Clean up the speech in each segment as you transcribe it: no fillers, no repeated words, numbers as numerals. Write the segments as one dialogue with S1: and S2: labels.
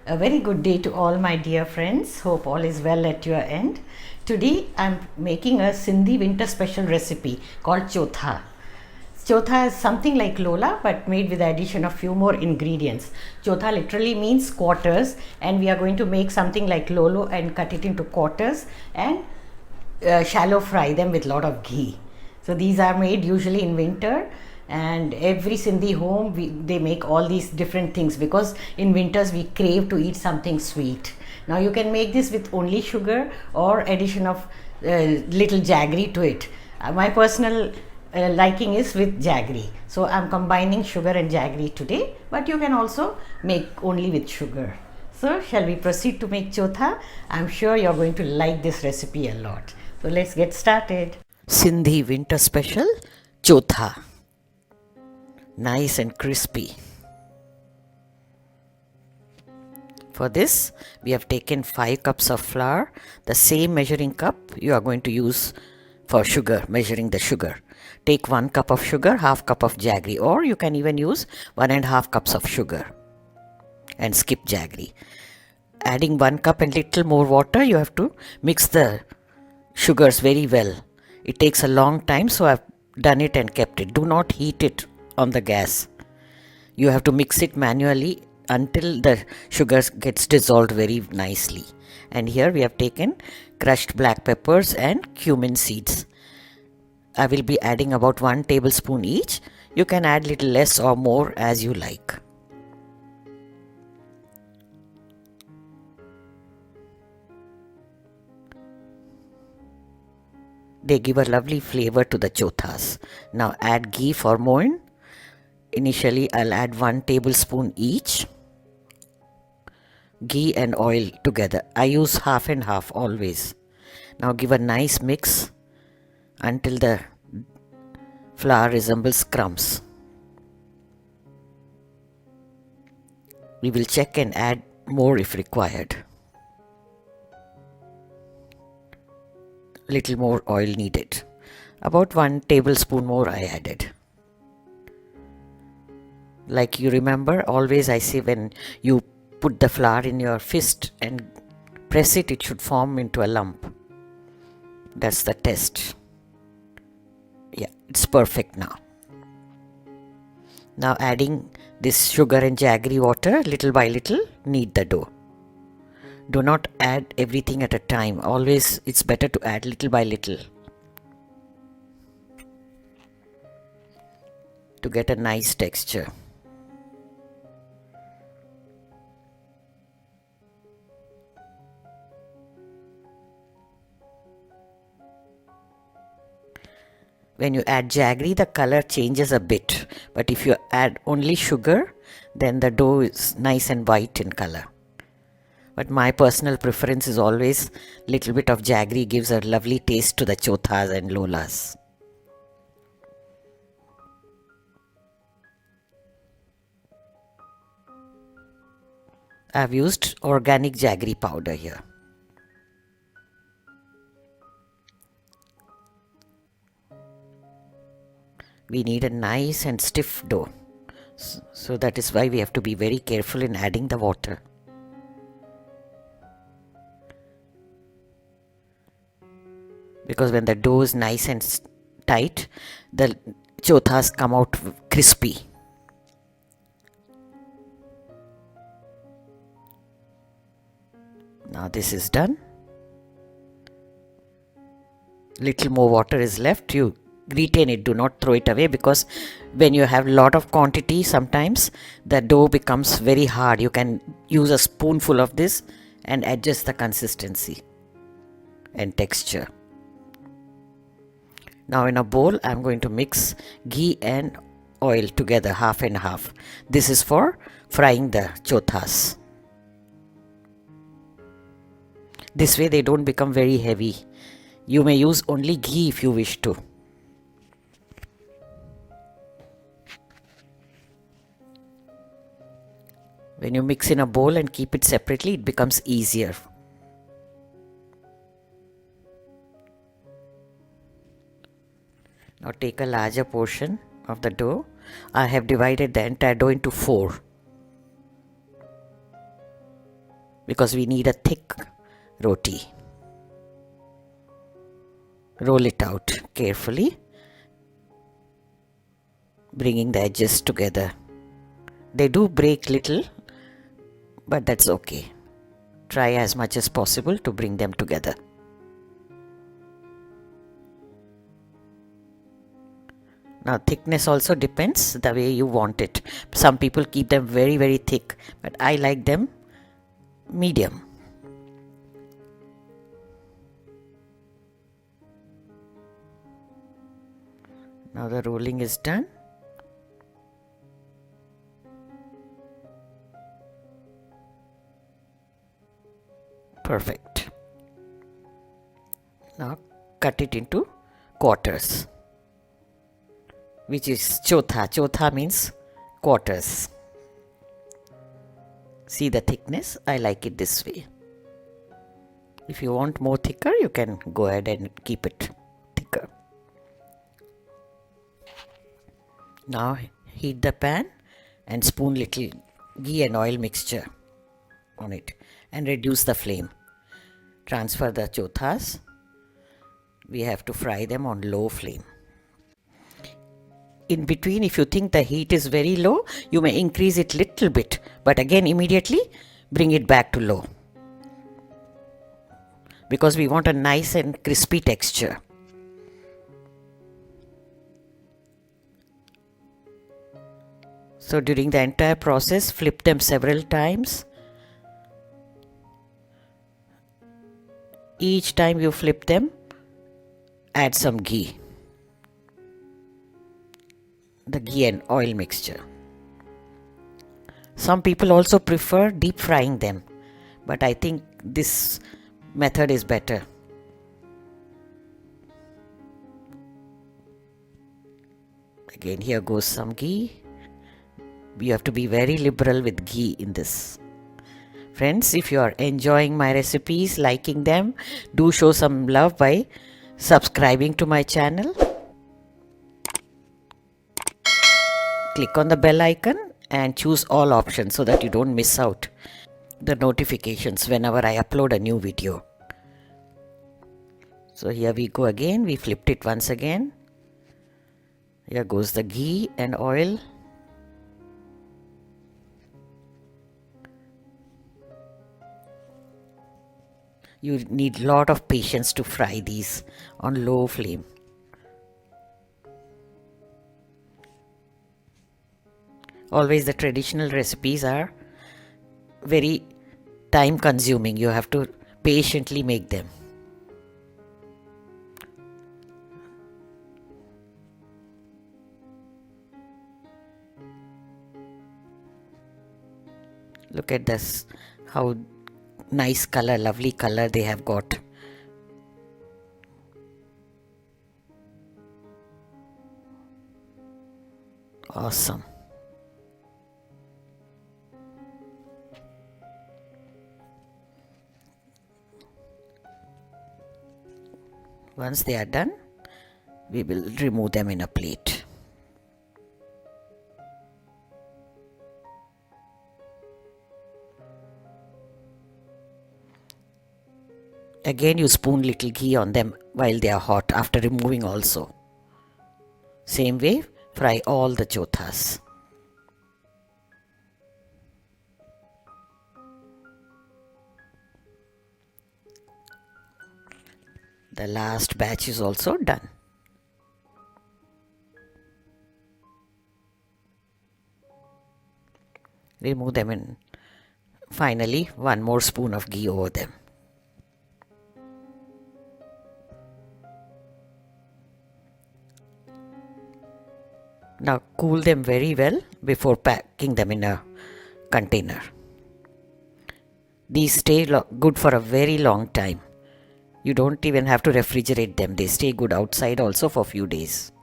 S1: A very good day to all my dear friends. Hope all is well at your end. Today I'm making a Sindhi winter special recipe called Chotha. Chotha is something like Lola but made with the addition of few more ingredients. Chotha literally means quarters, and we are going to make something like Lolo and cut it into quarters and shallow fry them with lot of ghee. So these are made usually in winter, and every Sindhi home they make all these different things because in winters we crave to eat something sweet. Now you can make this with only sugar or addition of little jaggery to it. My personal liking is with jaggery, so I'm combining sugar and jaggery today, but you can also make only with sugar. So shall we proceed to make chotha? I'm sure you're going to like this recipe a lot. So let's get started. Sindhi winter special chotha. Nice and crispy. For this, we have taken 5 cups of flour, the same measuring cup you are going to use for sugar, measuring the sugar. Take 1 cup of sugar, half cup of jaggery, or you can even use 1.5 cups of sugar and skip jaggery. Adding 1 cup and little more water, you have to mix the sugars very well. It takes a long time, so I've done it and kept it. Do not heat it on the gas. You have to mix it manually until the sugar gets dissolved very nicely. And here we have taken crushed black peppers and cumin seeds. I will be adding about 1 tablespoon each. You can add little less or more as you like. They give a lovely flavor to the chothas. Now add ghee for more. Initially I'll add 1 tablespoon each. Ghee and oil together. I use half and half always. Now give a nice mix until the flour resembles crumbs. We will check and add more if required. Little more oil needed. About 1 tablespoon more I added. Like you remember, always I say when you put the flour in your fist and press it, it should form into a lump. That's the test. Yeah, it's perfect now. Now adding this sugar and jaggery water, little by little, knead the dough. Do not add everything at a time. Always it's better to add little by little to get a nice texture. When you add jaggery, the color changes a bit, but if you add only sugar, then the dough is nice and white in color. But my personal preference is always little bit of jaggery gives a lovely taste to the chothas and lolas. I've used organic jaggery powder here. We need a nice and stiff dough. So that is why we have to be very careful in adding the water. Because when the dough is nice and tight, the chothas come out crispy. Now this is done. Little more water is left. You retain it, do not throw it away, because when you have lot of quantity, sometimes the dough becomes very hard. You can use a spoonful of this and adjust the consistency and texture. Now in a bowl, I'm going to mix ghee and oil together, half and half. This is for frying the chothas. This way they don't become very heavy. You may use only ghee if you wish to. When you mix in a bowl and keep it separately, it becomes easier. Now take a larger portion of the dough. I have divided the entire dough into 4. because we need a thick roti. Roll it out carefully, bringing the edges together. They do break little, but that's okay. Try as much as possible to bring them together. Now thickness also depends the way you want it. Some people keep them very, very thick, but I like them medium. Now the rolling is done. Perfect. Now cut it into quarters, which is chotha. Chotha means quarters. See the thickness? I like it this way. If you want more thicker, you can go ahead and keep it thicker. Now heat the pan and spoon little ghee and oil mixture on it and reduce the flame. Transfer the chothas. We have to fry them on low flame. In between, if you think the heat is very low, you may increase it little bit, but again immediately bring it back to low, because we want a nice and crispy texture. So during the entire process, flip them several times. Each time you flip them, add some ghee. The ghee and oil mixture. Some people also prefer deep frying them, but I think this method is better. Again, here goes some ghee. You have to be very liberal with ghee in this. Friends, if you are enjoying my recipes, liking them, do show some love by subscribing to my channel. Click on the bell icon and choose all options so that you don't miss out the notifications whenever I upload a new video. So here we go again. We flipped it once again. Here goes the ghee and oil. You need a lot of patience to fry these on low flame. Always the traditional recipes are very time consuming. You have to patiently make them. Look at this, how nice color, lovely color they have got. Awesome. Once they are done, we will remove them in a plate. Again, you spoon little ghee on them while they are hot after removing also. Same way, fry all the chothas. The last batch is also done. Remove them and finally one more spoon of ghee over them. Now cool them very well before packing them in a container. These stay good for a very long time. You don't even have to refrigerate them. They stay good outside also for a few days.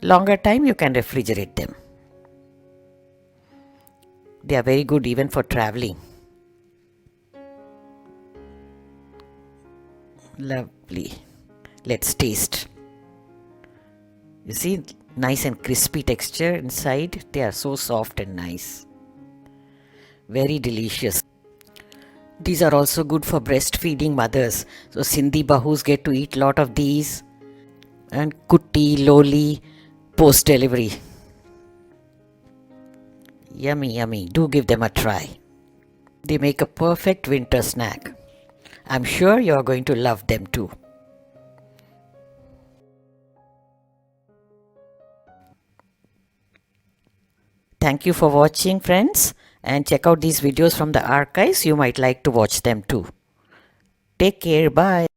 S1: Longer time you can refrigerate them. They are very good even for traveling. Lovely. Let's taste. You see, nice and crispy texture inside. They are so soft and nice. Very delicious. These are also good for breastfeeding mothers. So Sindhi bahus get to eat lot of these, and kutti, loli, post delivery. Yummy, yummy. Do give them a try. They make a perfect winter snack. I'm sure you're going to love them too. Thank you for watching, friends, and check out these videos from the archives. You might like to watch them too. Take care. Bye.